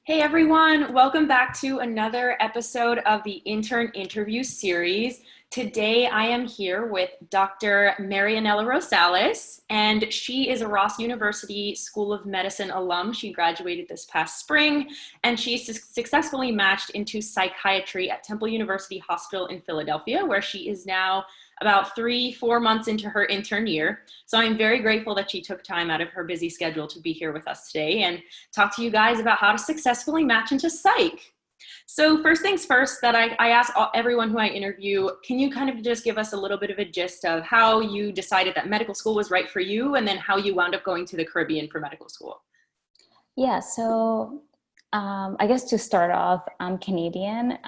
Hey everyone, welcome back to another episode of the Intern interview series. Today I am here with Dr. Marianela Rosales, and she is a Ross University School of Medicine alum. She graduated this past spring, and she successfully matched into psychiatry at Temple University Hospital in Philadelphia, where she is now about 3-4 months into her intern year. So I'm very grateful that she took time out of her busy schedule to be here with us today and talk to you guys about how to successfully match into psych. So first things first, that I ask everyone who I interview, can you kind of just give us a little bit of a gist of how you decided that medical school was right for you, and then how you wound up going to the Caribbean for medical school? Yeah, so I guess to start off, I'm Canadian.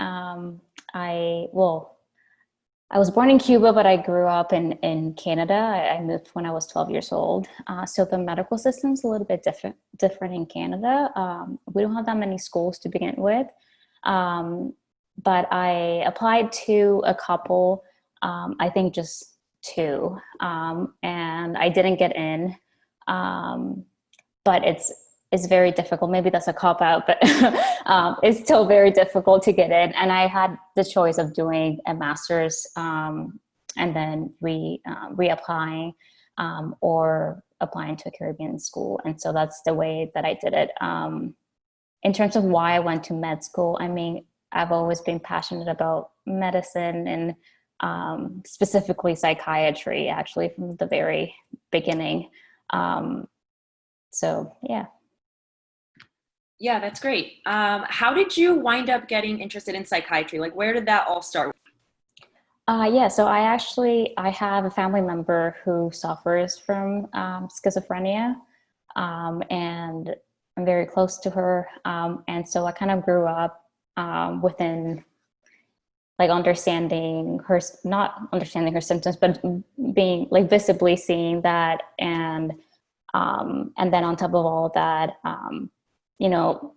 I was born in Cuba, but I grew up in Canada. I moved when I was 12 years old. So the medical system's a little bit different in Canada. We don't have that many schools to begin with. But I applied to a couple, I think just two, and I didn't get in. But it's very difficult. Maybe that's a cop out, but it's still very difficult to get in. And I had the choice of doing a master's and then reapplying or applying to a Caribbean school. And so that's the way that I did it. In terms of why I went to med school, I mean, I've always been passionate about medicine and specifically psychiatry, actually, from the very beginning. So, yeah. Yeah, that's great. How did you wind up getting interested in psychiatry? Like, where did that all start? Yeah, so I have a family member who suffers from schizophrenia, and I'm very close to her. And so I kind of grew up within like understanding her, not understanding her symptoms, but being like visibly seeing that. And then on top of all of that, you know,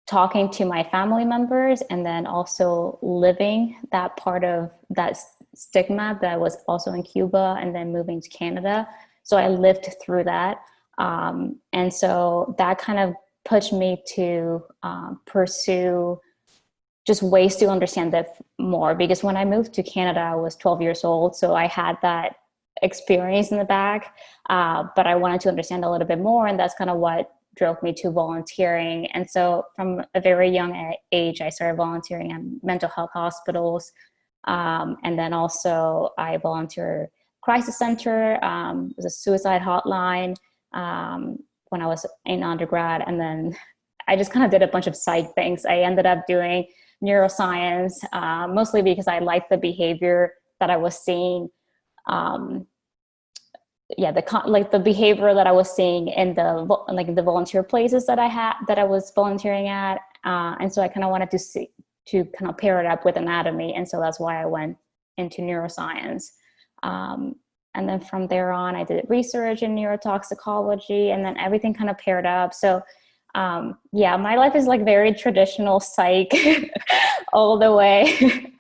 talking to my family members and then also living that part of that stigma that was also in Cuba and then moving to Canada. So I lived through that. And so that kind of pushed me to pursue just ways to understand that more, because when I moved to Canada, I was 12 years old. So I had that experience in the back, but I wanted to understand a little bit more. And that's kind of what drove me to volunteering. And so from a very young age, I started volunteering at mental health hospitals. And then also I volunteer crisis center, was a suicide hotline when I was in undergrad. And then I just kind of did a bunch of side things. I ended up doing neuroscience, mostly because I liked the behavior that I was seeing. The behavior that I was seeing in the volunteer places that I was volunteering at, and so I kind of wanted to kind of pair it up with anatomy, and so that's why I went into neuroscience. And then from there on, I did research in neurotoxicology, and then everything kind of paired up. So yeah, my life is like very traditional psych all the way.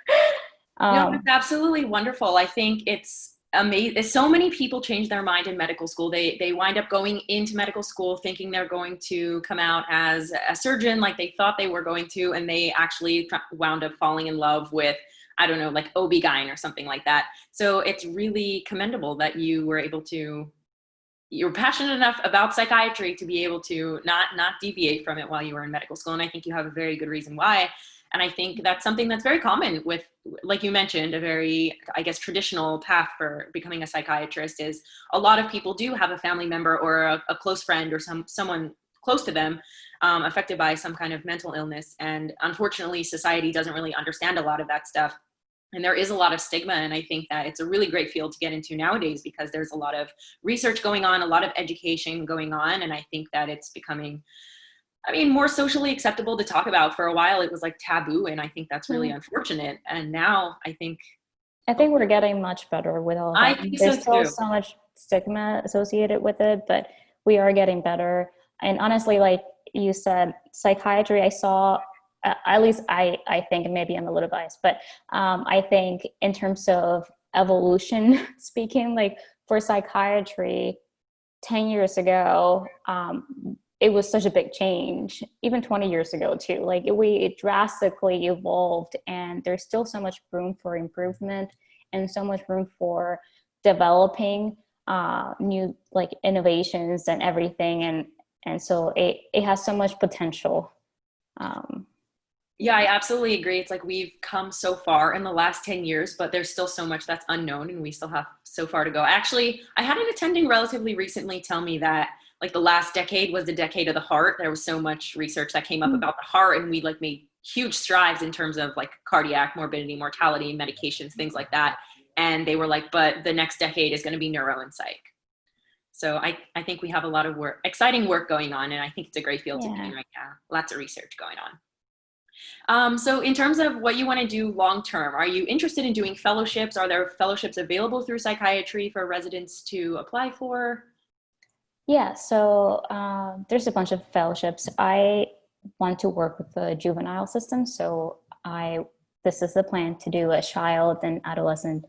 No, it's absolutely wonderful. I think it's amazing. So many people change their mind in medical school. They wind up going into medical school thinking they're going to come out as a surgeon, like they thought they were going to, and they actually wound up falling in love with, I don't know, like OB-GYN or something like that. So it's really commendable that you were able to, you're passionate enough about psychiatry to be able to not deviate from it while you were in medical school. And I think you have a very good reason why. And I think that's something that's very common with, like you mentioned, a very, I guess, traditional path for becoming a psychiatrist is a lot of people do have a family member or a close friend or someone close to them affected by some kind of mental illness. And unfortunately, society doesn't really understand a lot of that stuff. And there is a lot of stigma. And I think that it's a really great field to get into nowadays because there's a lot of research going on, a lot of education going on. And I think that it's becoming, I mean, more socially acceptable to talk about. For a while, it was like taboo. And I think that's really unfortunate. And now I think we're getting much better with all of I that. think so There's still too. so much stigma associated with it, but we are getting better. And honestly, like you said, psychiatry, I saw, at least I think, and maybe I'm a little biased, but I think in terms of evolution speaking, like for psychiatry, 10 years ago, it was such a big change, even 20 years ago too. Like it drastically evolved, and there's still so much room for improvement and so much room for developing new like innovations and everything. And so it has so much potential. Yeah, I absolutely agree. It's like we've come so far in the last 10 years, but there's still so much that's unknown and we still have so far to go. Actually, I had an attending relatively recently tell me that like the last decade was the decade of the heart. There was so much research that came up about the heart, and we like made huge strides in terms of like cardiac morbidity, mortality, medications, things like that. And they were like, but the next decade is going to be neuro and psych. So I think we have a lot of exciting work going on, and I think it's a great field to be in right now. Lots of research going on. So in terms of what you want to do long term, are you interested in doing fellowships? Are there fellowships available through psychiatry for residents to apply for? Yeah, so there's a bunch of fellowships. I want to work with the juvenile system, so this is the plan, to do a child and adolescent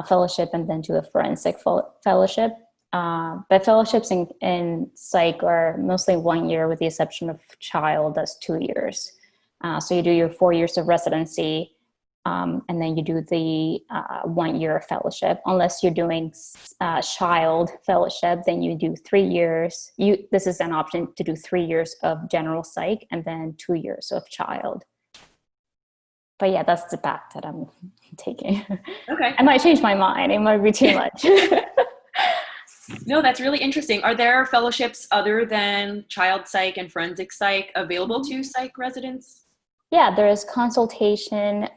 fellowship, and then do a forensic fellowship. But fellowships in psych are mostly 1 year, with the exception of child, that's 2 years. So you do your 4 years of residency, and then you do the 1 year fellowship. Unless you're doing child fellowship, then you do 3 years. This is an option to do 3 years of general psych and then 2 years of child. But yeah, that's the path that I'm taking. Okay. I might change my mind. It might be too much. No, that's really interesting. Are there fellowships other than child psych and forensic psych available to psych residents? Yeah, there is consultation,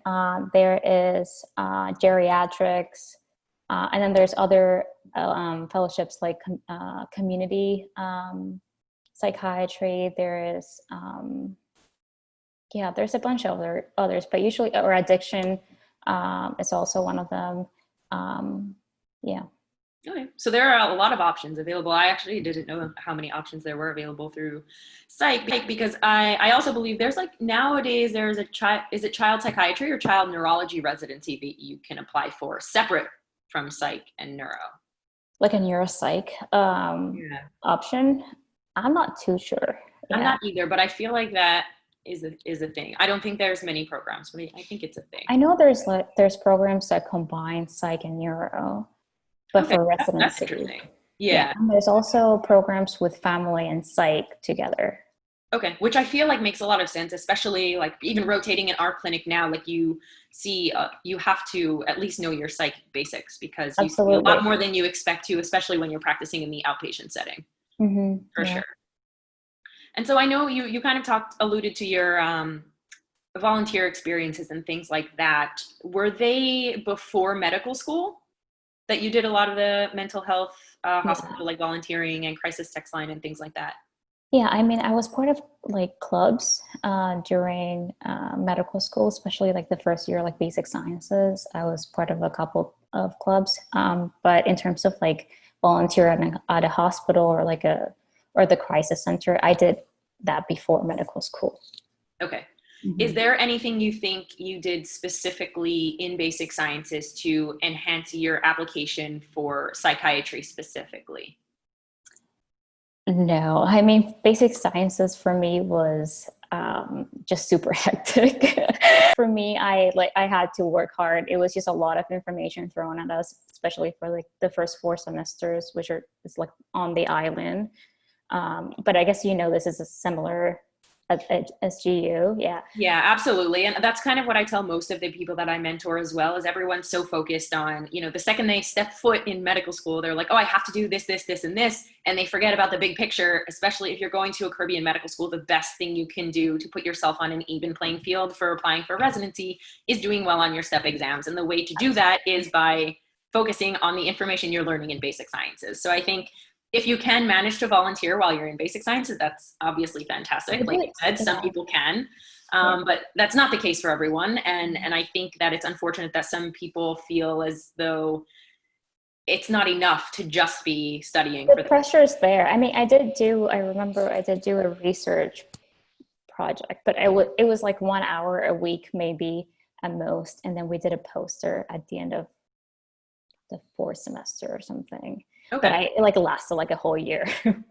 there is geriatrics, and then there's other fellowships like community psychiatry. There is, there's a bunch of others, but usually, or addiction is also one of them. Yeah. Okay, so there are a lot of options available. I actually didn't know how many options there were available through psych, because I also believe there's like nowadays there's is it child psychiatry or child neurology residency that you can apply for separate from psych and neuro? Like a neuropsych option? I'm not too sure. Yeah. I'm not either, but I feel like that is a thing. I don't think there's many programs, but I think it's a thing. I know there's programs that combine psych and neuro, but for residency. That's interesting. Yeah. And there's also programs with family and psych together. Okay, which I feel like makes a lot of sense, especially like even rotating in our clinic now, like you see, you have to at least know your psych basics, because you see a lot more than you expect to, especially when you're practicing in the outpatient setting. Mm-hmm. For sure. And so I know you kind of alluded to your volunteer experiences and things like that. Were they before medical school that you did a lot of the mental health hospital, like volunteering and crisis text line and things like that? Yeah, I mean, I was part of like clubs during medical school, especially like the first year, like basic sciences. I was part of a couple of clubs. But in terms of like volunteering at a hospital or or the crisis center, I did that before medical school. Okay. Mm-hmm. Is there anything you think you did specifically in basic sciences to enhance your application for psychiatry specifically? No, I mean, basic sciences for me was just super hectic. For me, I had to work hard. It was just a lot of information thrown at us, especially for like the first 4 semesters, which is like on the island. But I guess, this is a similar at SGU. Yeah, absolutely. And that's kind of what I tell most of the people that I mentor as well, is everyone's so focused on, the second they step foot in medical school, they're like, oh, I have to do this, this, this, and this. And they forget about the big picture, especially if you're going to a Caribbean medical school. The best thing you can do to put yourself on an even playing field for applying for residency is doing well on your step exams. And the way to do that is by focusing on the information you're learning in basic sciences. So I think if you can manage to volunteer while you're in basic sciences, that's obviously fantastic. Like you said, some people can, but that's not the case for everyone. And I think that it's unfortunate that some people feel as though it's not enough to just be studying. The pressure is there. I mean, I remember I did do a research project, but it was like 1 hour a week, maybe at most. And then we did a poster at the end of the 4th semester or something. Okay. But it lasted like a whole year.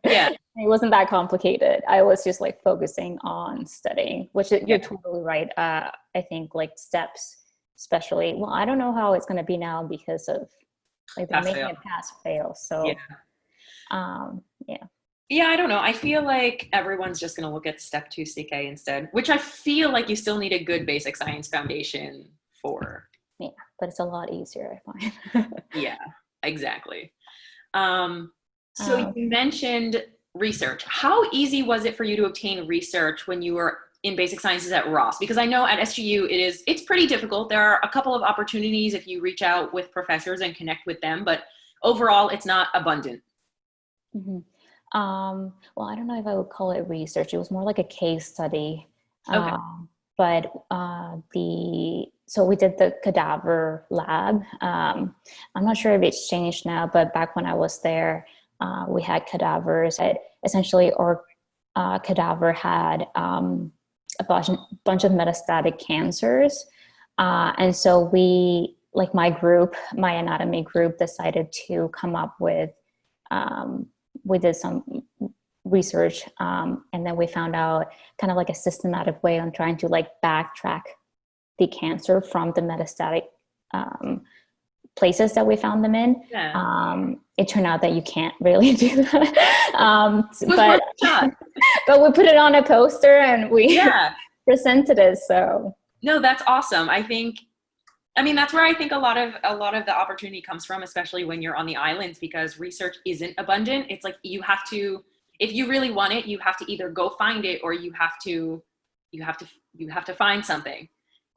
Yeah. It wasn't that complicated. I was just like focusing on studying, which Yeah, you're totally right. I think like steps, especially, well, I don't know how it's going to be now because of like they're pass making fail. it pass fail. Yeah. So, yeah. Yeah, I don't know. I feel like everyone's just going to look at step 2 CK instead, which I feel like you still need a good basic science foundation for. Yeah, but it's a lot easier, I find. Yeah, exactly. Um, so um, you mentioned research. How easy was it for you to obtain research when you were in basic sciences at Ross? Because I know at SGU it's pretty difficult. There are a couple of opportunities if you reach out with professors and connect with them, but overall it's not abundant. mhm. Well, I don't know if I would call it research. It was more like a case study. Okay. But so we did the cadaver lab. I'm not sure if it's changed now, but back when I was there, we had cadavers. Essentially, our cadaver had a bunch of metastatic cancers, and so like my group, my anatomy group, decided to come up with. We did some research, and then we found out kind of like a systematic way on trying to like backtrack the cancer from the metastatic places that we found them in. Yeah. It turned out that you can't really do that, It was worth but a shot. but we put it on a poster and we Yeah. presented it. So No, that's awesome. I mean, that's where I think a lot of the opportunity comes from, especially when you're on the islands, because research isn't abundant. It's like you have to, if you really want it, you have to either go find it or you have to find something.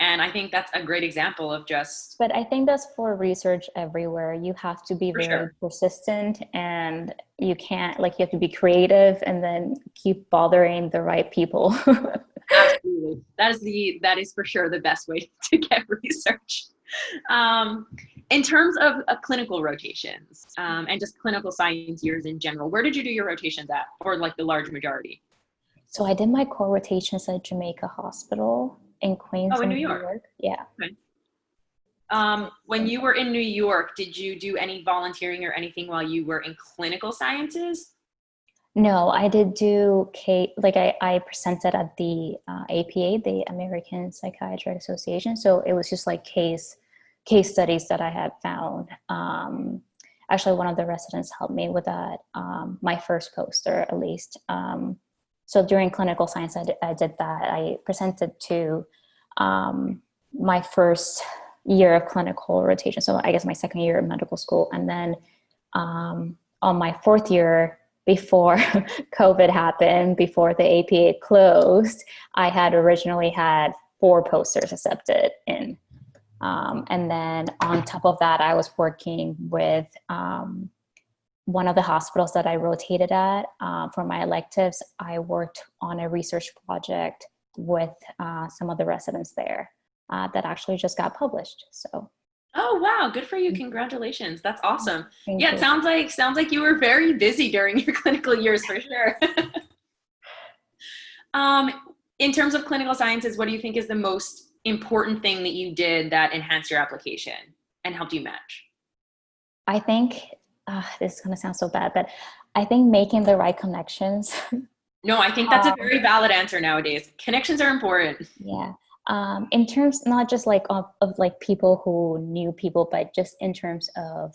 And I think that's a great example of just but I think that's for research everywhere. You have to be for very sure. persistent, and you can't, like, you have to be creative and then keep bothering the right people. Absolutely. That is for sure the best way to get research. Um, in terms of clinical rotations and just clinical science years in general, where did you do your rotations at, or like the large majority? So I did my core rotations at Jamaica Hospital in Queens Oh, in New in New York. York. Yeah. Okay. When you were in New York, did you do any volunteering or anything while you were in clinical sciences? No, I did do like I presented at the APA, the American Psychiatry Association. So it was just like case studies that I had found. Actually, one of the residents helped me with that. My first poster, at least. So during clinical science, I did that. I presented to my first year of clinical rotation. So I guess my second year of medical school, and then on my fourth year, before COVID happened, before the APA closed, I had originally had 4 posters accepted in. And then on top of that, I was working with one of the hospitals that I rotated at for my electives. I worked on a research project with some of the residents there that actually just got published. So Oh, wow, good for you. Congratulations. That's awesome. thank Yeah, it you. sounds like you were very busy during your clinical years for sure. um, in terms of clinical sciences, what do you think is the most important thing that you did that enhanced your application and helped you match? I think this is going to sound so bad, but I think making the right connections. No, I think that's a very valid answer nowadays. Connections are important. Yeah. In terms not just like of like people who knew people, but just in terms of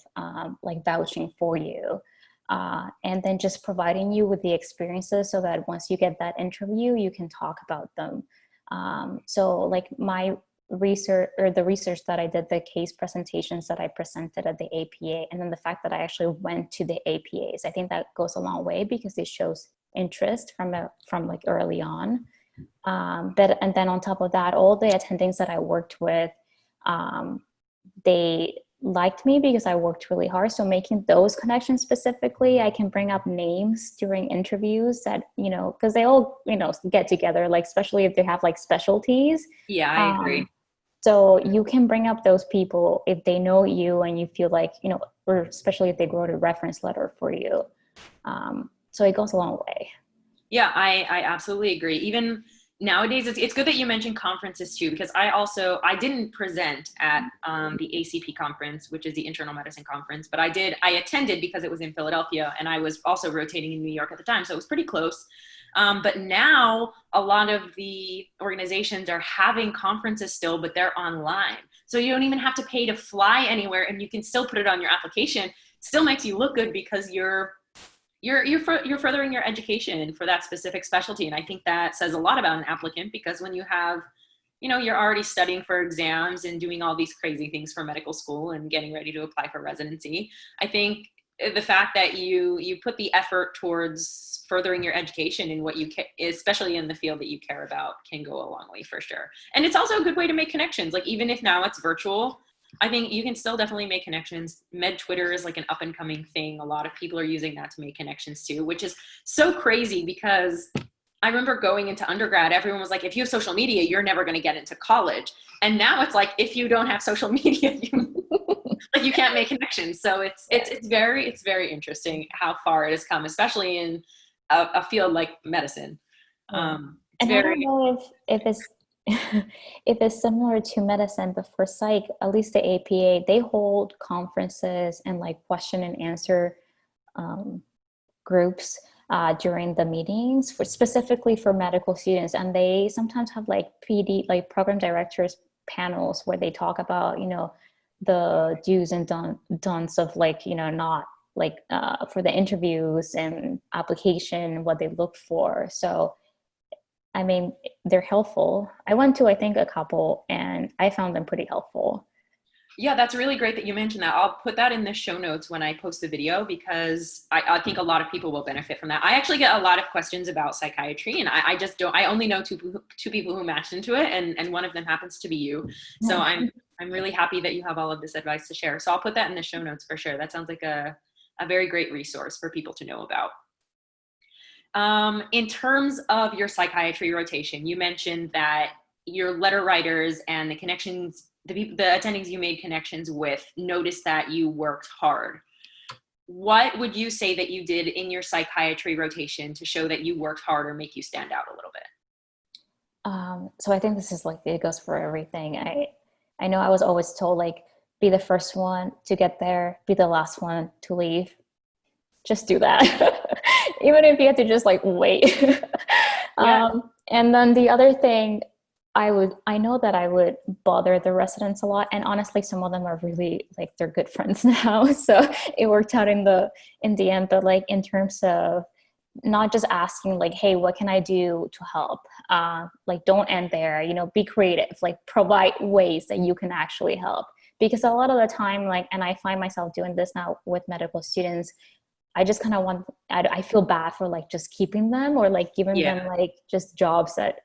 like vouching for you, and then just providing you with the experiences so that once you get that interview, you can talk about them. So like my research, or the research that I did, the case presentations that I presented at the APA, and then the fact that I actually went to the APAs, I think that goes a long way because it shows interest from like early on. And then on top of that, all the attendings that I worked with, they liked me because I worked really hard. So making those connections specifically, I can bring up names during interviews that, because they all, get together, like, especially if they have like specialties. Yeah, I Um, agree. so you can bring up those people if they know you and you feel like, or especially if they wrote a reference letter for you. So it goes a long way. Yeah, I absolutely agree. Even nowadays it's good that you mentioned conferences too, because I didn't present at the ACP conference, which is the Internal Medicine Conference, but I attended because it was in Philadelphia, and I was also rotating in New York at the time, so it was pretty close. But now a lot of the organizations are having conferences still, but they're online. So you don't even have to pay to fly anywhere, and you can still put it on your application. Still makes you look good because you're furthering your education for that specific specialty. And I think that says a lot about an applicant, because when you have, you're already studying for exams and doing all these crazy things for medical school and getting ready to apply for residency, I think the fact that you put the effort towards furthering your education in what you especially in the field that you care about, can go a long way for sure. And it's also a good way to make connections. Like, even if now it's virtual, I think you can still definitely make connections. Med Twitter is like an up and coming thing. A lot of people are using that to make connections too, which is so crazy, because I remember going into undergrad, everyone was like, if you have social media, you're never going to get into college. And now it's like, if you don't have social media, you can't make connections. So it's very interesting how far it has come, especially in a field like medicine. And I don't know if it's if it's similar to medicine, but for psych, at least the APA, they hold conferences and like question and answer groups during the meetings specifically for medical students. And they sometimes have like like program directors panels where they talk about, the do's and don'ts of like, not like for the interviews and application, what they look for. So I mean, they're helpful. I went to, I think, a couple, and I found them pretty helpful. Yeah, that's really great that you mentioned that. I'll put that in the show notes when I post the video, because I think a lot of people will benefit from that. I actually get a lot of questions about psychiatry, and I only know two people who matched into it, and one of them happens to be you. So I'm really happy that you have all of this advice to share. So I'll put that in the show notes for sure. That sounds like a very great resource for people to know about. In terms of your psychiatry rotation, you mentioned that your letter writers and the connections, the attendings you made connections with, noticed that you worked hard. What would you say that you did in your psychiatry rotation to show that you worked hard or make you stand out a little bit? So I think this is like, it goes for everything. I know I was always told, like, be the first one to get there, be the last one to leave. Just do that. Even if you have to just like wait. Yeah. And then the other thing, I know that I would bother the residents a lot. And honestly, some of them are really like, they're good friends now. So it worked out in the end, but like in terms of not just asking like, hey, what can I do to help? Like, don't end there, be creative, like provide ways that you can actually help. Because a lot of the time, like, and I find myself doing this now with medical students, I just kind of I feel bad for like just keeping them or like giving them like just jobs that,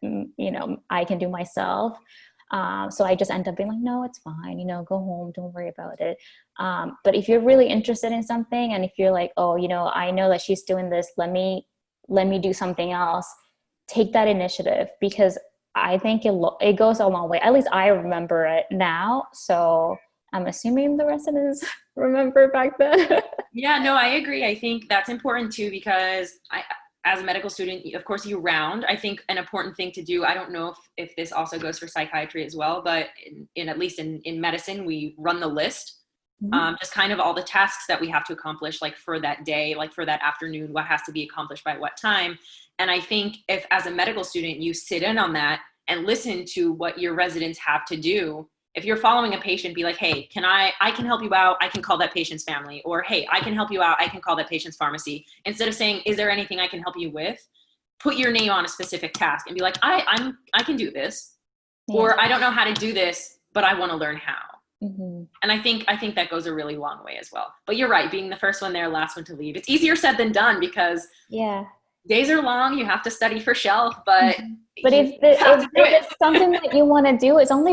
I can do myself. So I just end up being like, no, it's fine. Go home. Don't worry about it. But if you're really interested in something, and if you're like, oh, I know that she's doing this, let me do something else. Take that initiative, because I think it goes a long way. At least I remember it now. So I'm assuming the residents remember back then. Yeah, no, I agree. I think that's important too, because as a medical student, of course, you round. I think an important thing to do, I don't know if this also goes for psychiatry as well, but at least in medicine, we run the list. Just kind of all the tasks that we have to accomplish, like for that day, like for that afternoon, what has to be accomplished by what time. And I think if as a medical student, you sit in on that and listen to what your residents have to do. If you're following a patient, be like, hey, I can help you out. I can call that patient's family. Or, hey, I can help you out. I can call that patient's pharmacy. Instead of saying, is there anything I can help you with? Put your name on a specific task and be like, I can do this. Yeah. Or I don't know how to do this, but I want to learn how. And I think that goes a really long way as well. But you're right, being the first one there, last one to leave. It's easier said than done, because days are long. You have to study for shelf, but if it's something that you want to do, it's only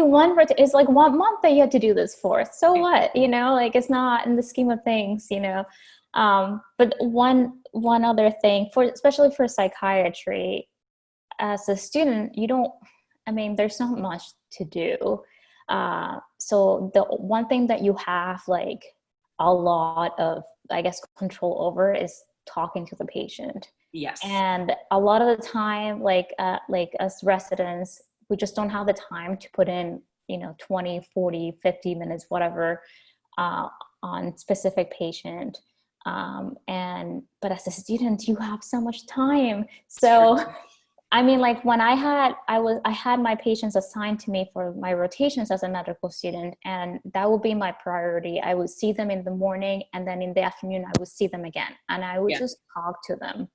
it's like 1 month that you have to do this for. So what, like, it's not in the scheme of things, but one other thing especially for psychiatry, as a student, there's not much to do. So the one thing that you have like a lot of, I guess, control over is talking to the patient. Yes. And a lot of the time, like us residents, we just don't have the time to put in, 20, 40, 50 minutes, whatever, uh, on specific patient. But as a student, you have so much time. It's true. So I mean, like when I had my patients assigned to me for my rotations as a medical student, and that would be my priority. I would see them in the morning, and then in the afternoon, I would see them again, and I would Yeah. just talk to them.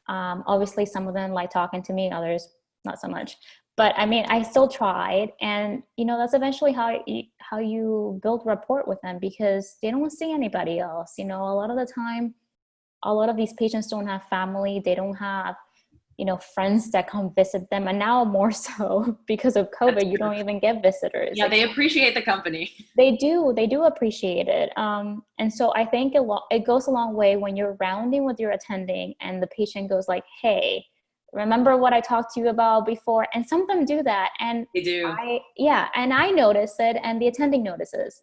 Obviously, some of them like talking to me, others not so much. But I mean, I still tried, and that's eventually how you build rapport with them, because they don't see anybody else. A lot of the time, a lot of these patients don't have family. They don't have friends that come visit them, and now more so because of That's COVID, you true. don't even get visitors. Yeah, they appreciate the company. They do appreciate it. And so I think it goes a long way when you're rounding with your attending and the patient goes like, hey, remember what I talked to you about before? And some of them do that, and They do. I notice it, and the attending notices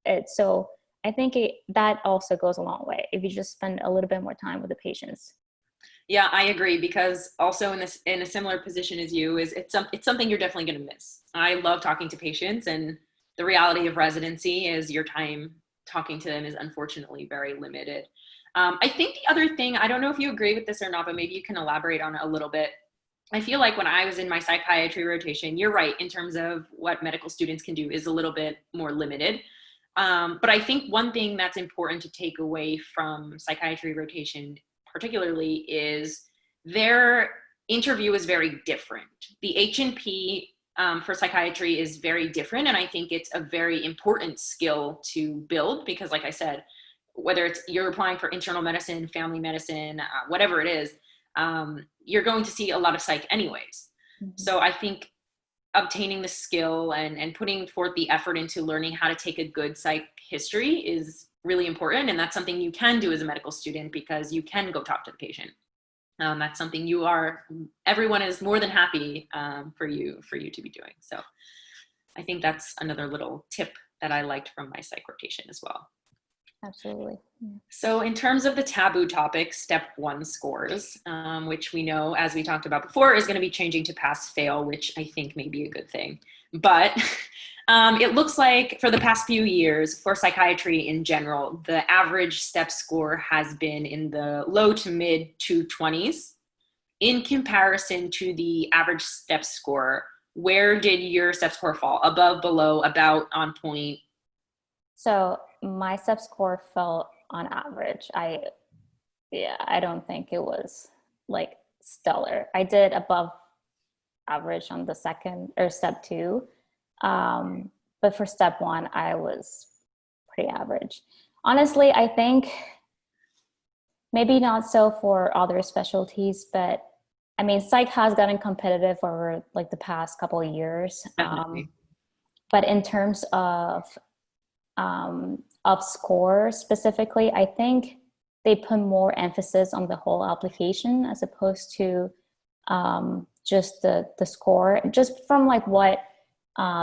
it. So I think that also goes a long way if you just spend a little bit more time with the patients. Yeah, I agree, because also in a similar position as you, it's something you're definitely going to miss. I love talking to patients, and the reality of residency is your time talking to them is unfortunately very limited. I think the other thing, I don't know if you agree with this or not, but maybe you can elaborate on it a little bit. I feel like when I was in my psychiatry rotation, you're right, in terms of what medical students can do is a little bit more limited. But I think one thing that's important to take away from psychiatry rotation particularly is their interview is very different. The H&P for psychiatry is very different, and I think it's a very important skill to build, because like I said, whether it's you're applying for internal medicine, family medicine, whatever it is, you're going to see a lot of psych anyways. Mm-hmm. So I think obtaining the skill and putting forth the effort into learning how to take a good psych history is really important. And that's something you can do as a medical student, because you can go talk to the patient. That's something everyone is more than happy for you to be doing. So I think that's another little tip that I liked from my psych rotation as well. Absolutely. Yeah. So in terms of the taboo topic, step 1 scores, which we know, as we talked about before, is going to be changing to pass fail, which I think may be a good thing. But it looks like for the past few years, for psychiatry in general, the average step score has been in the low to mid 220s. In comparison to the average step score, where did your step score fall? Above, below, about, on point? So my step score fell on average. I don't think it was like stellar. I did above average on the second or step 2. But for step 1, I was pretty average. Honestly, I think maybe not so for other specialties, but I mean, psych has gotten competitive over like the past couple of years. But in terms of score specifically, I think they put more emphasis on the whole application as opposed to just the score. Just from like what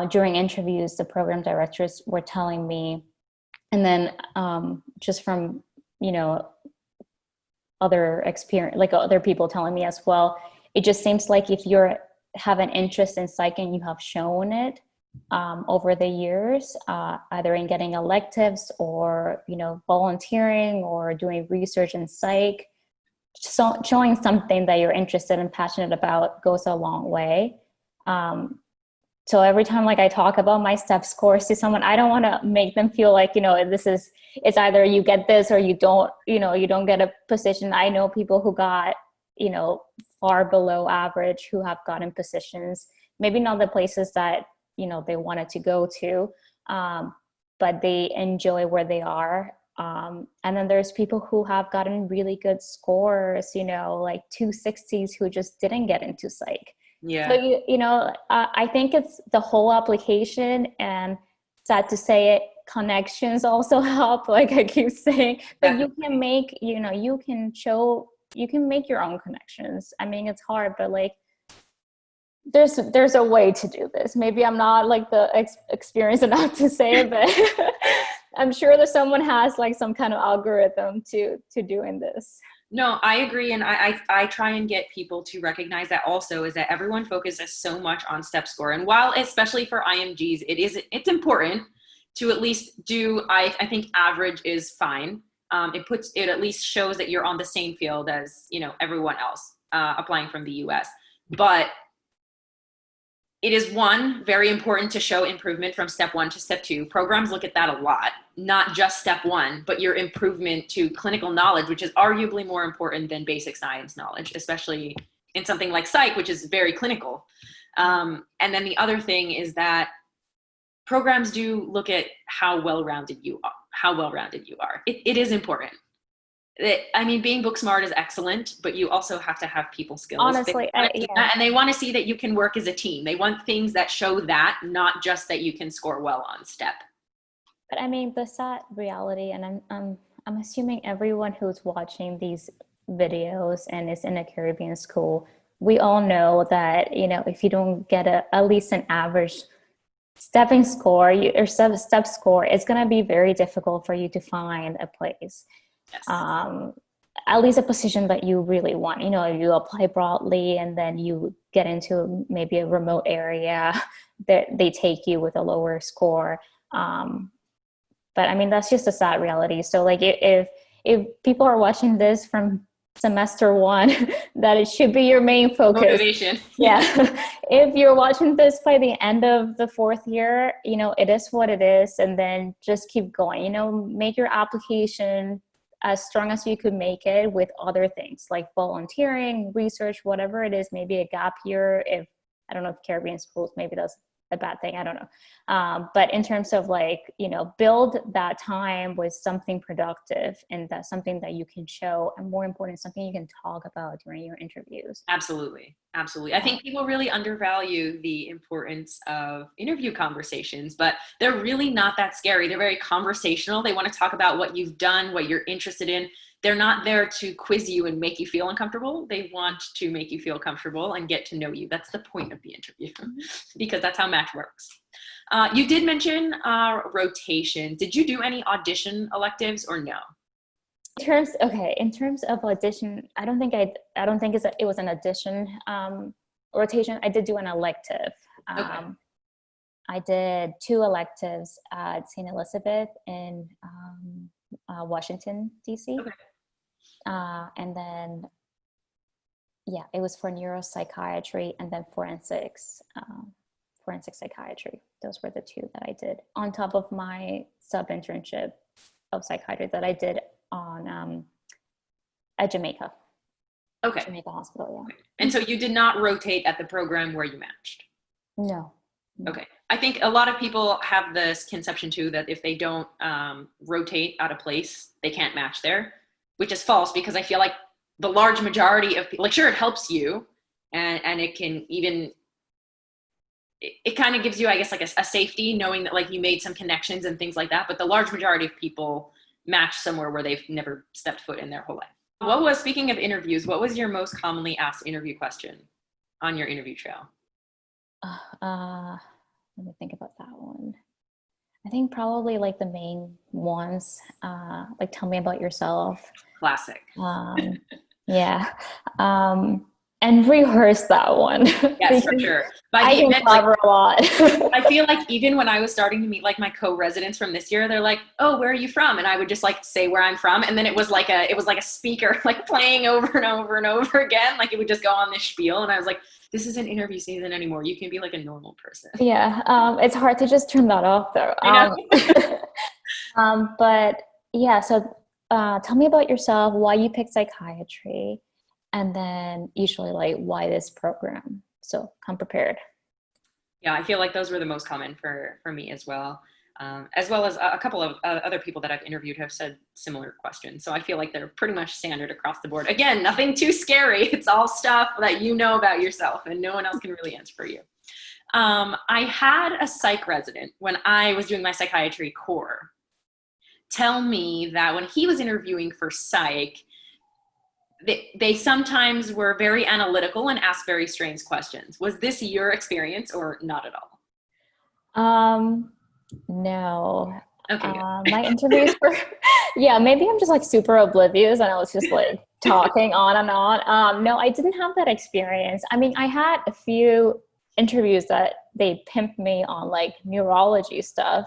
during interviews the program directors were telling me, and then just from other experience, like other people telling me as well, it just seems like if you have an interest in psych and you have shown it over the years, either in getting electives or volunteering or doing research in psych, so showing something that you're interested and passionate about goes a long way. So every time like I talk about my step scores to someone, I don't want to make them feel like it's either you get this or you don't get a position. I know people who got far below average who have gotten positions, maybe not the places that they wanted to go to, but they enjoy where they are. And then there's people who have gotten really good scores, like 260s, who just didn't get into psych. Yeah. So I think it's the whole application, and sad to say it, connections also help, like I keep saying. But you can make you can make your own connections. I mean, it's hard, but like there's a way to do this. Maybe I'm not like the experienced enough to say it, but I'm sure that someone has like some kind of algorithm to doing this. No, I agree. And I try and get people to recognize that also is that everyone focuses so much on step score. And while, especially for IMGs, it's important to at least do, I think average is fine. It at least shows that you're on the same field as, everyone else applying from the US. But it is very important to show improvement from step 1 to step 2. Programs look at that a lot, not just step 1, but your improvement to clinical knowledge, which is arguably more important than basic science knowledge, especially in something like psych, which is very clinical. And then the other thing is that programs do look at how well-rounded you are. It is important. Being book smart is excellent, but you also have to have people skills. Honestly, yeah. And they want to see that you can work as a team. They want things that show that, not just that you can score well on step. But the sad reality, and I'm assuming everyone who's watching these videos and is in a Caribbean school, we all know that, if you don't get at least an average stepping score or step score, it's going to be very difficult for you to find a place. Yes. At least a position that you really want. If you apply broadly and then you get into maybe a remote area, that they take you with a lower score. But that's just a sad reality. So like if people are watching this from semester 1, that it should be your main focus. Motivation. Yeah. If you're watching this by the end of the 4th year, it is what it is. And then just keep going, make your application as strong as you could make it with other things like volunteering, research, whatever it is, maybe a gap year. I don't know if Caribbean schools, maybe that's a bad thing. I don't know. But in terms of build that time with something productive, and that's something that you can show, and more important, something you can talk about during your interviews. Absolutely. Absolutely. I think people really undervalue the importance of interview conversations, but they're really not that scary. They're very conversational. They want to talk about what you've done, what you're interested in. They're not there to quiz you and make you feel uncomfortable. They want to make you feel comfortable and get to know you. That's the point of the interview, because that's how match works. You did mention rotation. Did you do any audition electives or no? In terms of audition, I don't think it was an audition rotation. I did do an elective. Okay. I did 2 electives at St. Elizabeth in Washington, D.C. Okay. And then, it was for neuropsychiatry and then forensic psychiatry. Those were the 2 that I did on top of my sub-internship of psychiatry that I did on at Jamaica. Okay. Jamaica Hospital, yeah. Okay. And so you did not rotate at the program where you matched? No. Okay. I think a lot of people have this conception too that if they don't rotate out of place, they can't match there, which is false, because I feel like the large majority of people, sure, it helps you and it can even, it kind of gives you, I guess, a safety knowing that you made some connections and things like that. But the large majority of people match somewhere where they've never stepped foot in their whole life. Speaking of interviews, what was your most commonly asked interview question on your interview trail? Let me think about that one. I think probably the main ones, tell me about yourself. Classic. Yeah. And rehearse that one. Yes, for sure. I can cover a lot. I feel like even when I was starting to meet my co-residents from this year, they're like, "Oh, where are you from?" And I would just say where I'm from, and then it was like a speaker playing over and over and over again. It would just go on this spiel, and I was like, "This isn't interview season anymore. You can be a normal person." Yeah, it's hard to just turn that off though. I know. But yeah, so tell me about yourself, why you picked psychiatry, and then usually why this program. So come prepared. Yeah, I feel like those were the most common for me as well as a couple of other people that I've interviewed have said similar questions. So I feel like they're pretty much standard across the board. Again, nothing too scary. It's all stuff that you know about yourself and no one else can really answer for you. I had a psych resident when I was doing my psychiatry core tell me that when he was interviewing for psych, they sometimes were very analytical and asked very strange questions. Was this your experience or not at all? No. Okay. My interviews were, maybe I'm just super oblivious, and I was just talking on and on. No, I didn't have that experience. I mean, I had a few interviews that they pimped me on like neurology stuff,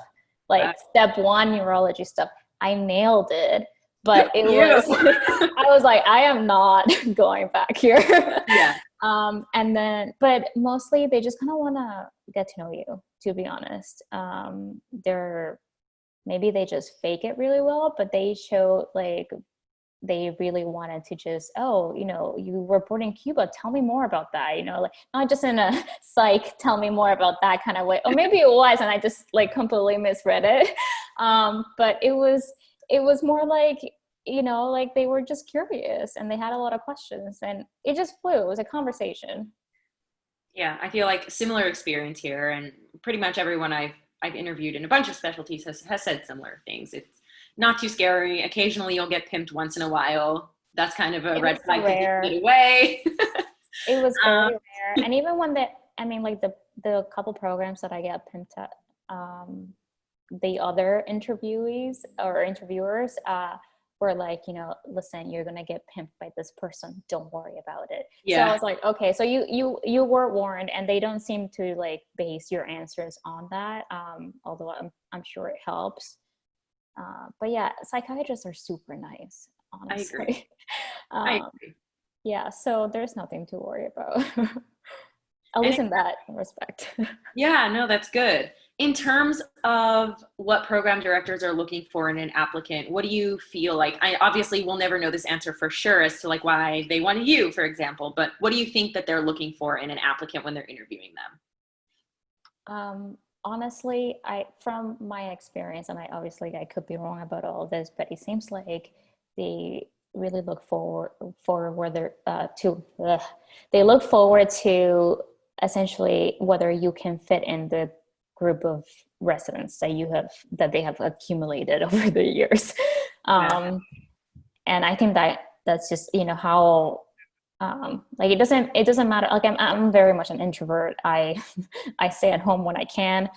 like step 1 neurology stuff. I nailed it, but it was, I was like, I am not going back here. Yeah. And then, but mostly they just kind of want to get to know you, to be honest. Maybe they just fake it really well, but they show like, they really wanted to just, oh, you were born in Cuba. Tell me more about that. Like not just in a psych, tell me more about that kind of way. Or maybe it was, and I just like completely misread it. But it was more like, like they were just curious and they had a lot of questions and it just flew. It was a conversation. Yeah, I feel like similar experience here, and pretty much everyone I've interviewed in a bunch of specialties has said similar things. It's not too scary. Occasionally you'll get pimped once in a while. That's kind of a red flag to get away. It was very rare. And even when like the couple programs that I get pimped at, the other interviewees or interviewers were like, listen, you're going to get pimped by this person. Don't worry about it. Yeah. So I was like, okay, so you were warned, and they don't seem to like base your answers on that. Although I'm sure it helps. But yeah, psychiatrists are super nice, honestly. I agree. I agree. Yeah, so there's nothing to worry about. At least in that respect. Yeah, no, that's good. In terms of what program directors are looking for in an applicant, what do you feel like? I obviously will never know this answer for sure as to like why they wanted you, for example, but what do you think that they're looking for in an applicant when they're interviewing them? Honestly, from my experience, and I could be wrong about all of this, but it seems like they really look they look forward to essentially whether you can fit in the group of residents that they have accumulated over the years. And I think that's just how like it doesn't matter. Like I'm very much an introvert. I stay at home when I can.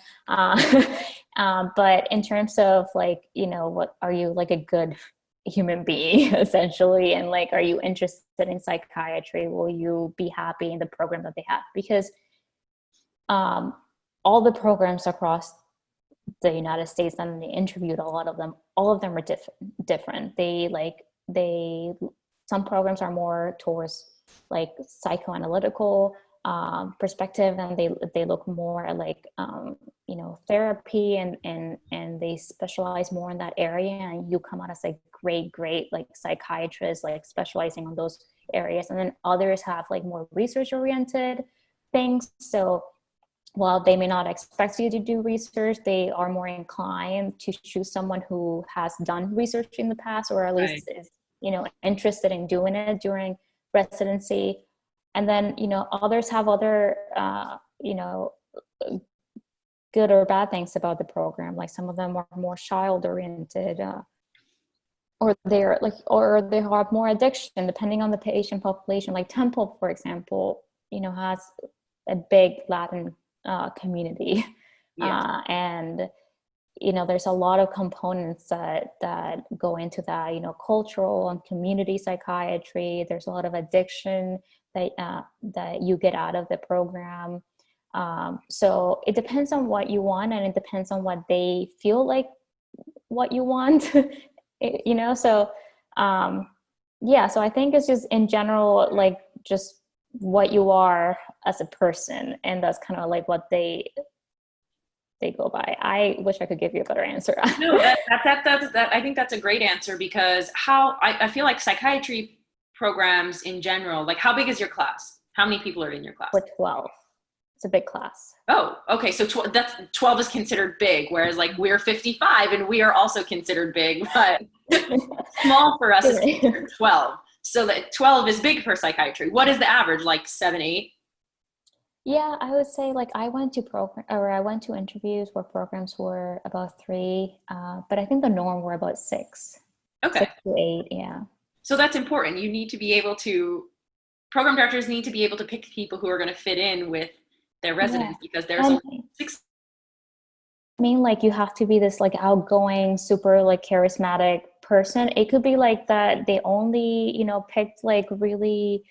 But in terms of like, what are you, like a good human being essentially? And like, are you interested in psychiatry? Will you be happy in the program that they have? Because all the programs across the United States, and they interviewed all of them are different. Some programs are more towards like psychoanalytical perspective, and they look more at like therapy, and they specialize more in that area, and you come out as a great like psychiatrist, like specializing on those areas. And then others have like more research oriented things. So while they may not expect you to do research, they are more inclined to choose someone who has done research in the past, or at least is interested in doing it during residency. And then others have other good or bad things about the program. Like some of them are more child oriented, or they have more addiction depending on the patient population. Like Temple, for example, has a big Latin community. And there's a lot of components that go into that, cultural and community psychiatry. There's a lot of addiction that you get out of the program. So it depends on what you want, and it depends on what they feel like what you want. So so I think it's just in general, like just what you are as a person, and that's kind of like what they go by. I wish I could give you a better answer. No, that I think that's a great answer, because I feel like psychiatry programs in general, like how big is your class? How many people are in your class? We're 12. It's a big class. Oh, okay. So 12 is considered big, whereas like we're 55 and we are also considered big, but small for us is considered 12. So that 12 is big for psychiatry. What is the average? Like 7, 8? Yeah, I would say like I went to interviews where programs were about 3, but I think the norm were about 6. Okay. 6 to 8, yeah. So that's important. You need to be able to, program directors need to be able to pick people who are going to fit in with their residents, because there's only 6. I mean, like you have to be this like outgoing, super like charismatic person. It could be like that they only, picked like really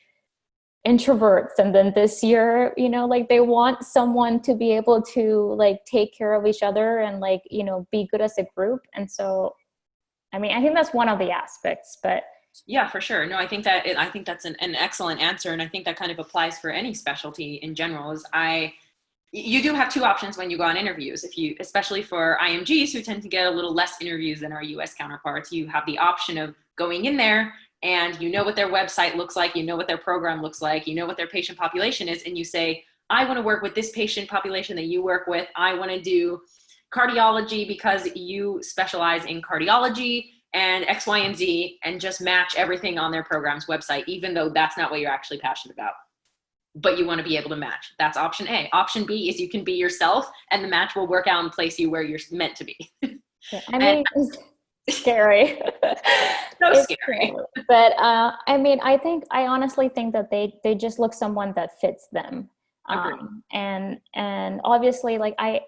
introverts, and then this year, like they want someone to be able to like take care of each other and like, be good as a group. And so, I mean, I think that's one of the aspects, but yeah, for sure. No, I think that's an excellent answer. And I think that kind of applies for any specialty in general. You do have two options when you go on interviews. Especially for IMGs who tend to get a little less interviews than our US counterparts, you have the option of going in there and you know what their website looks like, you know what their program looks like, you know what their patient population is, and you say, I want to work with this patient population that you work with. I want to do cardiology because you specialize in cardiology and X, Y, and Z, and just match everything on their program's website, even though that's not what you're actually passionate about. But you want to be able to match. That's option A. Option B is you can be yourself and the match will work out and place you where you're meant to be. Yeah, I mean, it's scary. It's scary. But I mean, I honestly think that they just look someone that fits them. And obviously, like I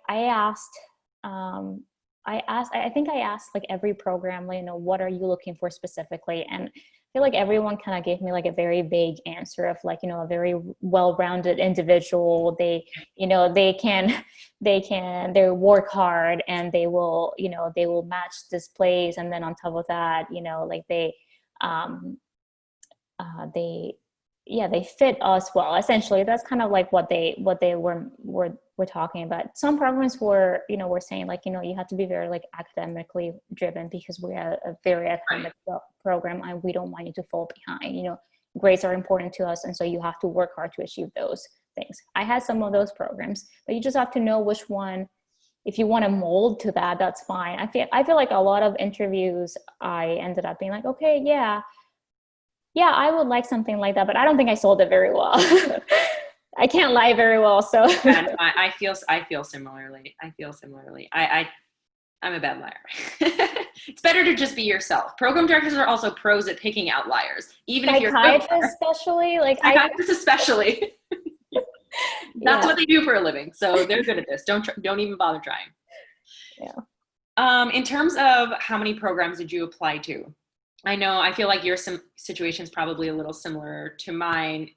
think I asked like every program, like, what are you looking for specifically? And I feel like everyone kind of gave me like a very vague answer of like, a very well-rounded individual. They work hard and they will match this place. And then on top of that, like they fit us well. Essentially, that's kind of like what they were talking about. Some programs were saying like, you have to be very like academically driven because we are a very academic program and we don't want you to fall behind. Grades are important to us, and so you have to work hard to achieve those things. I had some of those programs, but you just have to know which one. If you want to mold to that, that's fine. I feel like a lot of interviews I ended up being like, okay, yeah, I would like something like that, but I don't think I sold it very well. I can't lie very well, so. Yeah, I feel similarly. I'm a bad liar. It's better to just be yourself. Program directors are also pros at picking out liars, even if you're psychiatrists, especially. Like psychiatrists, especially. That's what they do for a living, so they're good at this. Don't even bother trying. Yeah. In terms of how many programs did you apply to? I feel like your situation is probably a little similar to mine,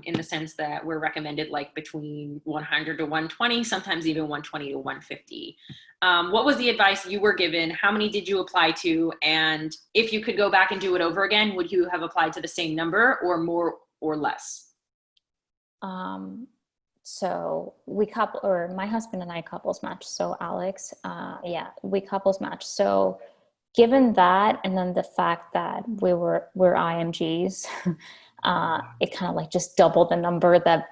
in the sense that we're recommended like between 100 to 120, sometimes even 120 to 150. What was the advice you were given? How many did you apply to? And if you could go back and do it over again, would you have applied to the same number or more or less? So my husband and I couples match. So Alex, we couples match. So given that, and then the fact that we're IMGs, it kind of like just doubled the number that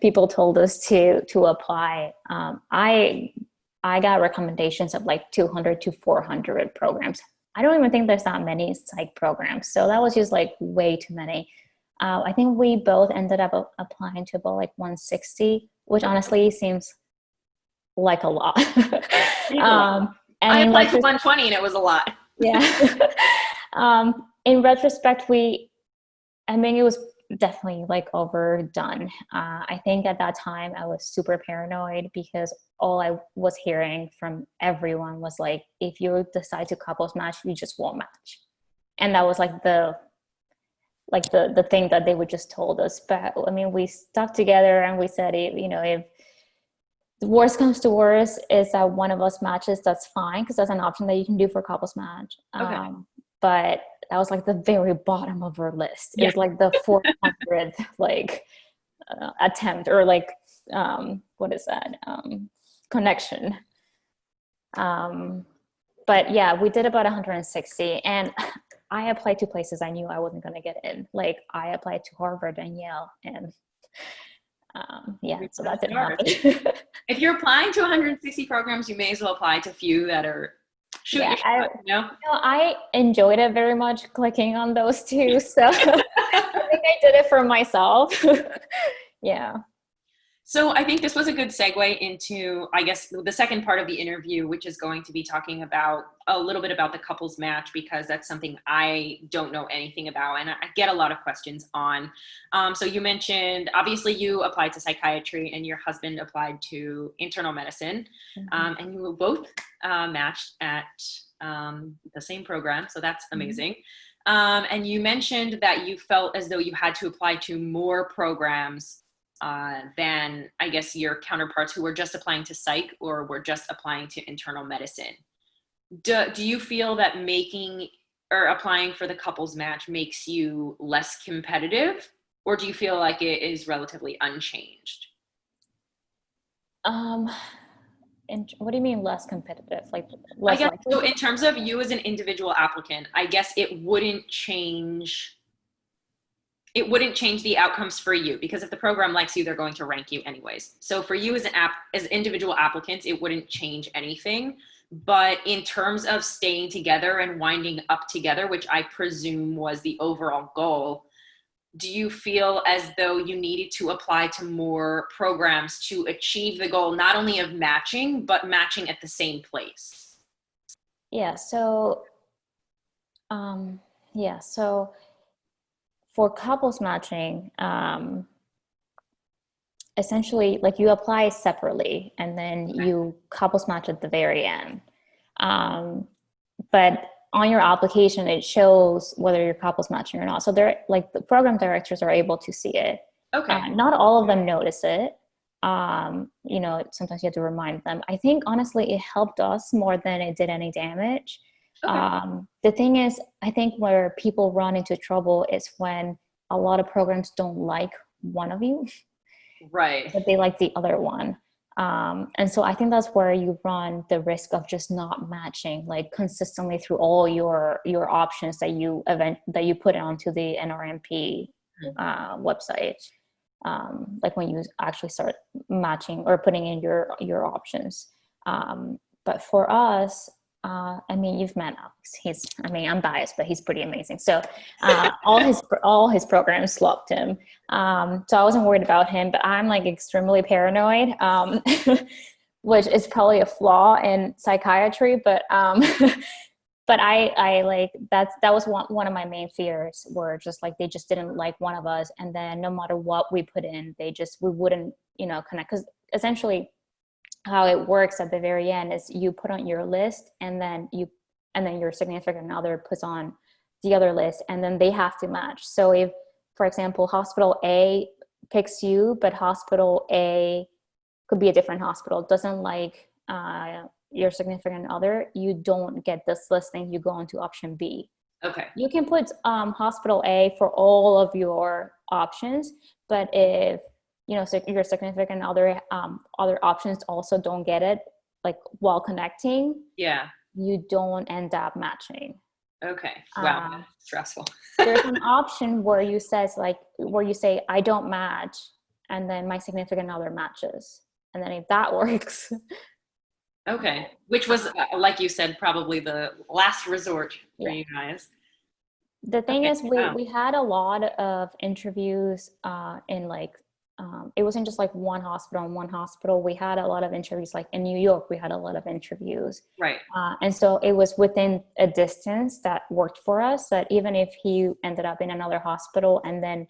people told us to apply. I got recommendations of like 200 to 400 programs. I don't even think there's that many psych programs. So that was just like way too many. I think we both ended up applying to about like 160, which honestly seems like a lot. I applied to 120 and it was a lot. Yeah. In retrospect, it was definitely like overdone. I think at that time I was super paranoid because all I was hearing from everyone was like, if you decide to couples match, you just won't match. And that was like the thing that they would just told us. But I mean, we stuck together and we said, if the worst comes to worst is that one of us matches, that's fine, because that's an option that you can do for couples match. Okay. But that was like the very bottom of our list. It was like the 400th attempt, or like what is that, connection. But yeah, we did about 160, and I applied to places I knew I wasn't going to get in. Like I applied to Harvard and Yale, and so that didn't happen. If you're applying to 160 programs, you may as well apply to a few that are shooting. I enjoyed it very much, clicking on those two. So I think I did it for myself. Yeah. So I think this was a good segue into, I guess, the second part of the interview, which is going to be talking about a little bit about the couples match, because that's something I don't know anything about and I get a lot of questions on. So you mentioned, obviously you applied to psychiatry and your husband applied to internal medicine, and you both matched at the same program, so that's amazing. And you mentioned that you felt as though you had to apply to more programs than, I guess, your counterparts who were just applying to psych or were just applying to internal medicine. Do you feel that making or applying for the couples match makes you less competitive, or do you feel like it is relatively unchanged? And what do you mean less competitive? Like I less guess likely? so. In terms of you as an individual applicant, I guess it wouldn't change. It wouldn't change the outcomes for you, because if the program likes you, they're going to rank you anyways. So for you as individual applicants, it wouldn't change anything. But in terms of staying together and winding up together, which I presume was the overall goal, do you feel as though you needed to apply to more programs to achieve the goal, not only of matching, but matching at the same place? Yeah. So, so for couples matching, essentially, like you apply separately and then you couples match at the very end. But on your application, it shows whether you're couples matching or not. So they're like the program directors are able to see it. Okay. Not all of them notice it. Sometimes you have to remind them. I think honestly, it helped us more than it did any damage. Okay. The thing is, I think where people run into trouble is when a lot of programs don't like one of you, Right. but they like the other one. And so I think that's where you run the risk of just not matching like consistently through all your options that you put onto the NRMP website. Like when you actually start matching or putting in your options. But for us, I mean, you've met Alex. I'm biased, but he's pretty amazing. So all his programs loved him. So I wasn't worried about him, but I'm like extremely paranoid, which is probably a flaw in psychiatry. But but I like that was one of my main fears, were just like they just didn't like one of us, and then no matter what we put in, we wouldn't connect, because essentially how it works at the very end is you put on your list and then your significant other puts on the other list, and then they have to match. So if, for example, hospital A picks you, but hospital A could be a different hospital, doesn't like your significant other, you don't get this listing, you go on to option B. Okay. You can put hospital A for all of your options, but if so your significant other options also don't get it, like while connecting, you don't end up matching. Okay. Wow. Stressful. There's an option where you say I don't match, and then my significant other matches, and then if that works. Okay. Which was, like you said, probably the last resort for you guys. The thing is, we had a lot of interviews in like, it wasn't just like one hospital. We had a lot of interviews, like in New York, we had a lot of interviews. Right. And so it was within a distance that worked for us, that even if he ended up in another hospital and then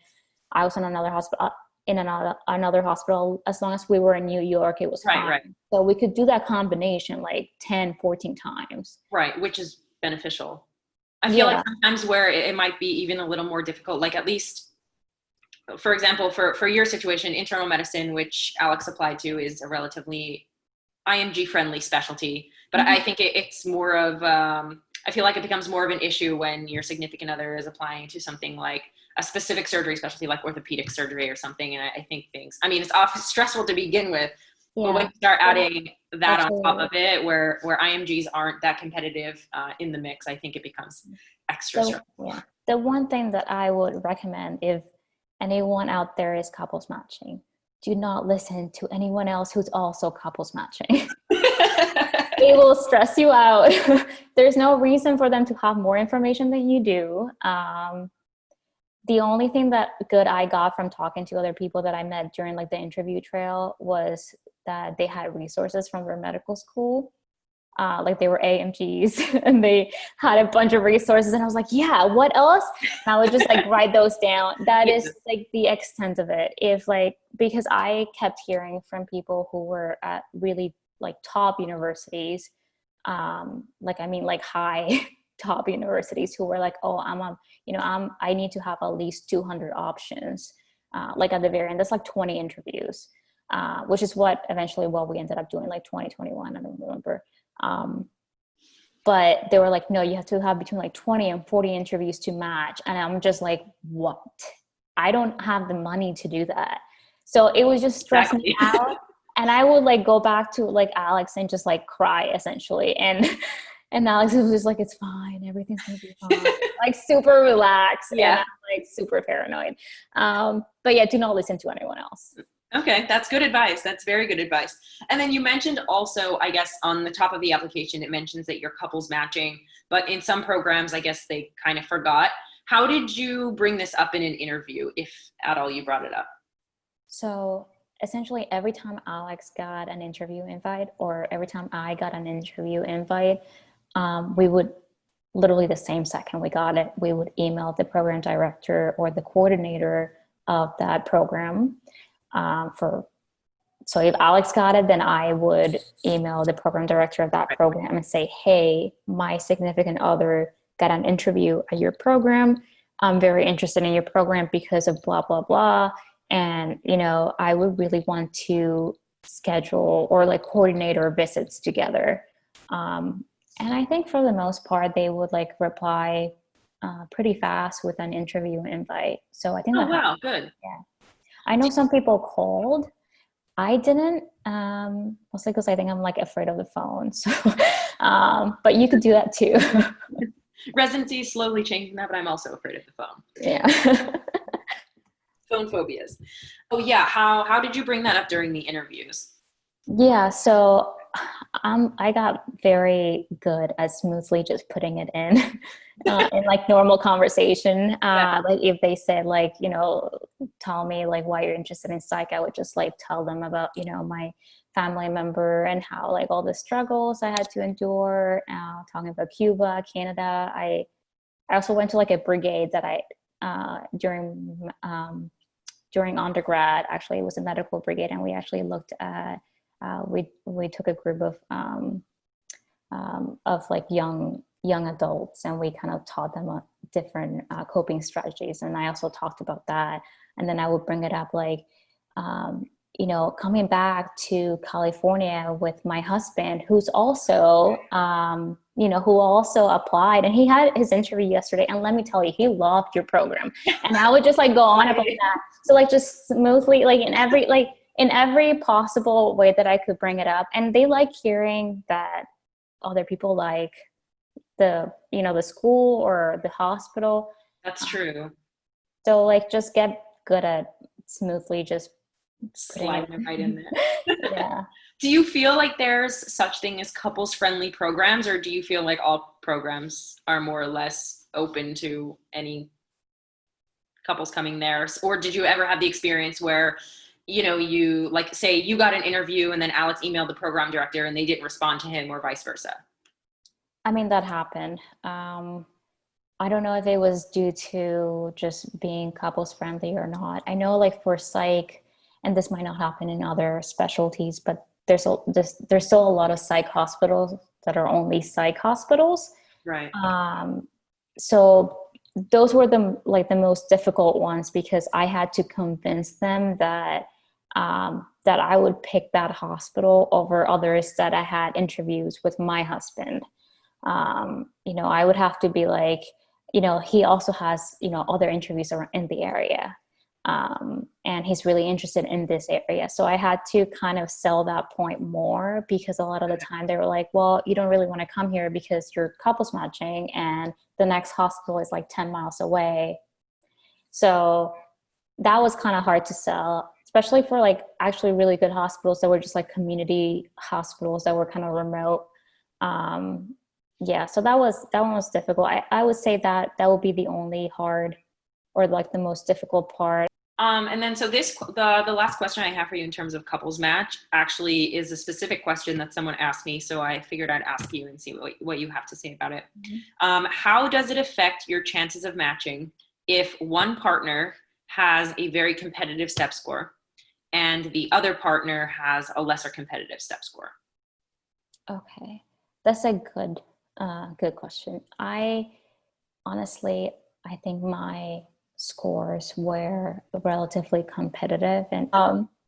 I was in another hospital, another hospital, as long as we were in New York, it was fine. Right. So we could do that combination like 10, 14 times. Right. Which is beneficial. I feel like sometimes where it might be even a little more difficult, like at least, for example, for your situation, internal medicine, which Alex applied to, is a relatively IMG friendly specialty. But I think it's more of, I feel like it becomes more of an issue when your significant other is applying to something like a specific surgery specialty, like orthopedic surgery or something. And I think it's often stressful to begin with, but when you start adding that on top of it, where IMGs aren't that competitive in the mix, I think it becomes extra stressful. Yeah. The one thing that I would recommend, if anyone out there is couples matching, do not listen to anyone else who's also couples matching. It will stress you out. There's no reason for them to have more information than you do. The only thing that good I got from talking to other people that I met during like the interview trail was that they had resources from their medical school. Like they were AMGs and they had a bunch of resources, and I was like, yeah, what else? And I would just like write those down. That is like the extent of it. Because I kept hearing from people who were at really like top universities, like, I mean, like high top universities who were like, oh, I need to have at least 200 options. Like at the very end, that's like 20 interviews, which is what we ended up doing, like 2021, I don't remember. But they were like, no, you have to have between like 20 and 40 interviews to match. And I'm just like, what? I don't have the money to do that. So it was just stressing me out. And I would like go back to like Alex and just like cry essentially. And Alex was just like, it's fine. Everything's going to be fine. Like super relaxed. Yeah. And I'm like super paranoid. But yeah, do not listen to anyone else. Okay, that's good advice. That's very good advice. And then you mentioned also, I guess, on the top of the application, it mentions that you're couples matching, but in some programs, I guess they kind of forgot. How did you bring this up in an interview, if at all you brought it up? So essentially, every time Alex got an interview invite, or every time I got an interview invite, we would literally the same second we got it, we would email the program director or the coordinator of that program. So if Alex got it, then I would email the program director of that program and say, hey, my significant other got an interview at your program. I'm very interested in your program because of blah, blah, blah. And, I would really want to schedule or like coordinate our visits together. And I think for the most part, they would like reply pretty fast with an interview invite. So I think oh, wow, good. Yeah. I know some people called. I didn't, mostly because I think I'm like afraid of the phone. So, but you could do that too. Residency is slowly changing that, but I'm also afraid of the phone. Yeah. Phone phobias. Oh yeah. How did you bring that up during the interviews? Yeah. So I got very good at smoothly just putting it in like normal conversation. Like if they said like, tell me like why you're interested in psych, I would just like tell them about, my family member and how like all the struggles I had to endure, talking about Cuba, Canada. I also went to like a brigade that during undergrad, actually it was a medical brigade. And we actually looked at, we took a group of like young adults, and we kind of taught them different coping strategies. And I also talked about that. And then I would bring it up like, coming back to California with my husband, who's also, who also applied, and he had his interview yesterday. And let me tell you, he loved your program. And I would just like go on about that. So like just smoothly, like in every possible way that I could bring it up. And they like hearing that other people like the school or the hospital. That's true. So like just get good at smoothly just sliding it right in there. Yeah. Do you feel like there's such thing as couples friendly programs, or do you feel like all programs are more or less open to any couples coming there? Or did you ever have the experience where you like say you got an interview and then Alex emailed the program director and they didn't respond to him, or vice versa? I mean, that happened. I don't know if it was due to just being couples friendly or not. I know like for psych, and this might not happen in other specialties, but there's still a lot of psych hospitals that are only psych hospitals. Right. So those were the most difficult ones, because I had to convince them that I would pick that hospital over others that I had interviews with my husband. I would have to be like, he also has, other interviews around in the area. And he's really interested in this area. So I had to kind of sell that point more, because a lot of the time they were like, well, you don't really want to come here because you're couples matching and the next hospital is like 10 miles away. So that was kind of hard to sell, especially for like actually really good hospitals that were just like community hospitals that were kind of remote. Yeah, so that one was difficult. I would say that would be the only hard, or like the most difficult part. And then so the last question I have for you in terms of couples match actually is a specific question that someone asked me. So I figured I'd ask you and see what you have to say about it. Mm-hmm. How does it affect your chances of matching if one partner has a very competitive step score and the other partner has a lesser competitive step score? Okay. That's a good question. Honestly, I think my scores were relatively competitive, and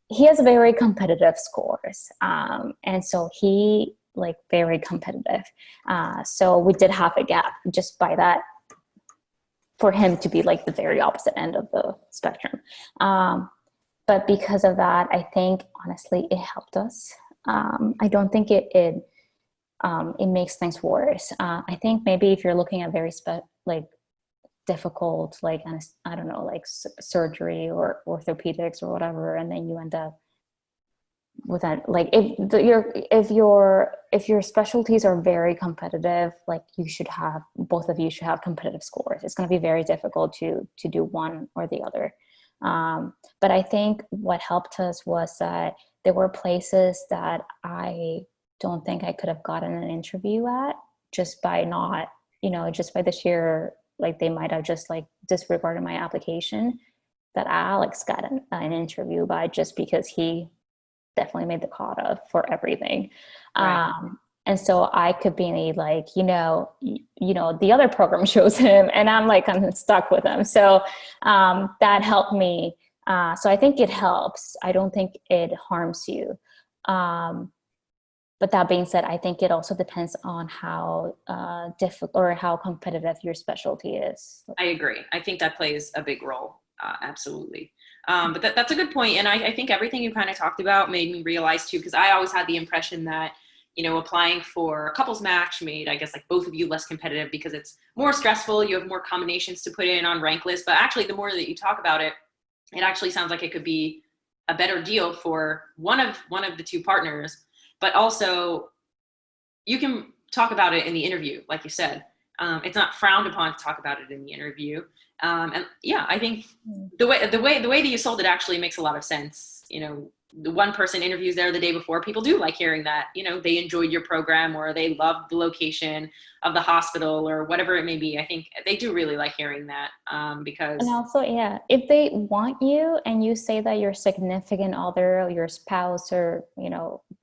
he has very competitive scores, and so he like very competitive. So we did have a gap just by that for him to be like the very opposite end of the spectrum. But because of that, I think honestly it helped us. I don't think it makes things worse. I think maybe if you're looking at very like difficult, like I don't know, like surgery or orthopedics or whatever, and then you end up with that, like if your specialties are very competitive, like both of you should have competitive scores. It's going to be very difficult to do one or the other. But I think what helped us was that there were places that I don't think I could have gotten an interview at just by not, just by the sheer, like they might have just like disregarded my application, that Alex got an interview by just because he definitely made the cut for everything. Right. And so I could be like, the other program chose him and I'm like, I'm stuck with him. So that helped me. So I think it helps. I don't think it harms you. But that being said, I think it also depends on how difficult or how competitive your specialty is. I agree. I think that plays a big role. Absolutely. But that's a good point. And I think everything you kind of talked about made me realize too, because I always had the impression that, applying for a couples match made, I guess, like both of you less competitive because it's more stressful. You have more combinations to put in on rank lists. But actually, the more that you talk about it, it actually sounds like it could be a better deal for one of the two partners. But also, you can talk about it in the interview, like you said. It's not frowned upon to talk about it in the interview. And yeah, I think the way that you sold it actually makes a lot of sense. The one person interviews there the day before, people do like hearing that, they enjoyed your program or they loved the location of the hospital or whatever it may be. I think they do really like hearing that because. And also, yeah, if they want you and you say that your significant other or your spouse or,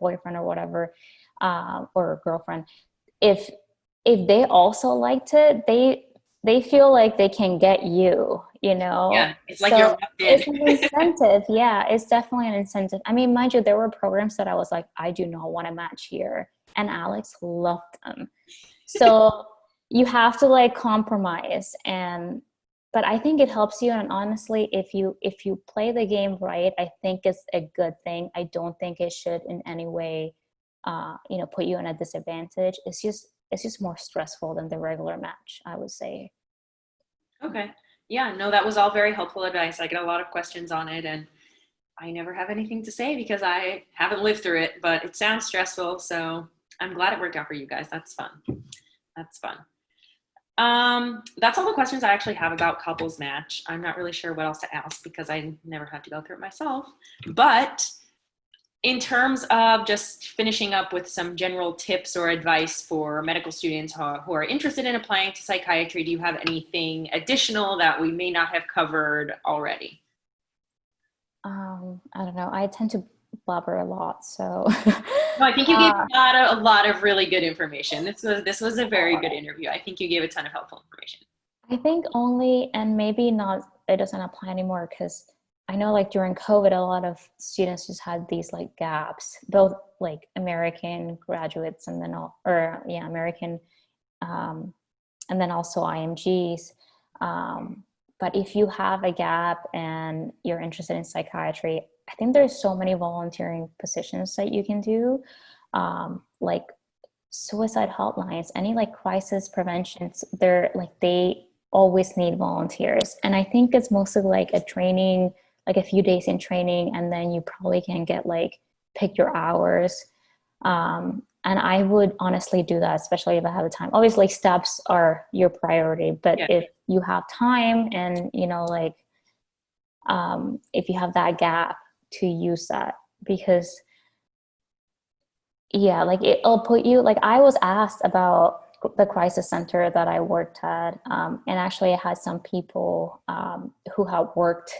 boyfriend or whatever, or girlfriend, if they also liked it, they feel like they can get you, Yeah, it's like so you're locked in. It's an incentive. Yeah, it's definitely an incentive. I mean, mind you, there were programs that I was like, I do not want to match here, and Alex loved them. So you have to like compromise, but I think it helps you. And honestly, if you play the game right, I think it's a good thing. I don't think it should in any way put you in a disadvantage. It's just more stressful than the regular match, I would say. Okay. Yeah, no, that was all very helpful advice. I get a lot of questions on it and I never have anything to say because I haven't lived through it, but it sounds stressful. So I'm glad it worked out for you guys. That's fun. That's fun. That's all the questions I actually have about couples match. I'm not really sure what else to ask because I never had to go through it myself, but in terms of just finishing up with some general tips or advice for medical students who are interested in applying to psychiatry, do you have anything additional that we may not have covered already? I don't know. I tend to blabber a lot, so. No, I think you gave a lot of really good information. This was a very good interview. I think you gave a ton of helpful information. I think only, and maybe not, it doesn't apply anymore because I know like during COVID, a lot of students just had these like gaps, both like American graduates and then American, and then also IMGs. But if you have a gap and you're interested in psychiatry, I think there's so many volunteering positions that you can do, like suicide hotlines, any like crisis preventions. They always need volunteers, and I think it's mostly like a training, like a few days in training, and then you probably can get like pick your hours. And I would honestly do that, especially if I have the time. Obviously, steps are your priority, but if you have time and if you have that gap, to use that, because it'll put you, like I was asked about the crisis center that I worked at, and actually I had some people who have worked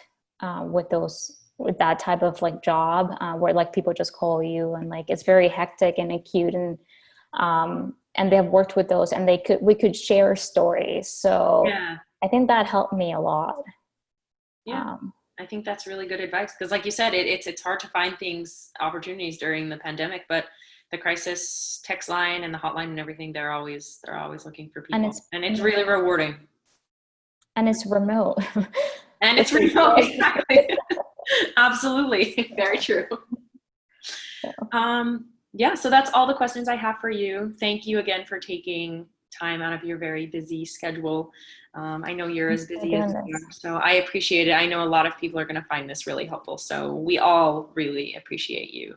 with that type of like job, where like people just call you and like it's very hectic and acute, and and they've worked with those, and we could share stories. So Yeah. I think that helped me a lot. Yeah. I think that's really good advice, because like you said, it's hard to find opportunities during the pandemic, but the crisis text line and the hotline and everything, they're always looking for people, and it's really rewarding. And it's remote. And it's remote, exactly. Absolutely. Very true. Yeah, so that's all the questions I have for you. Thank you again for taking time out of your very busy schedule. I know you're as busy as you are, so I appreciate it. I know a lot of people are going to find this really helpful, so we all really appreciate you.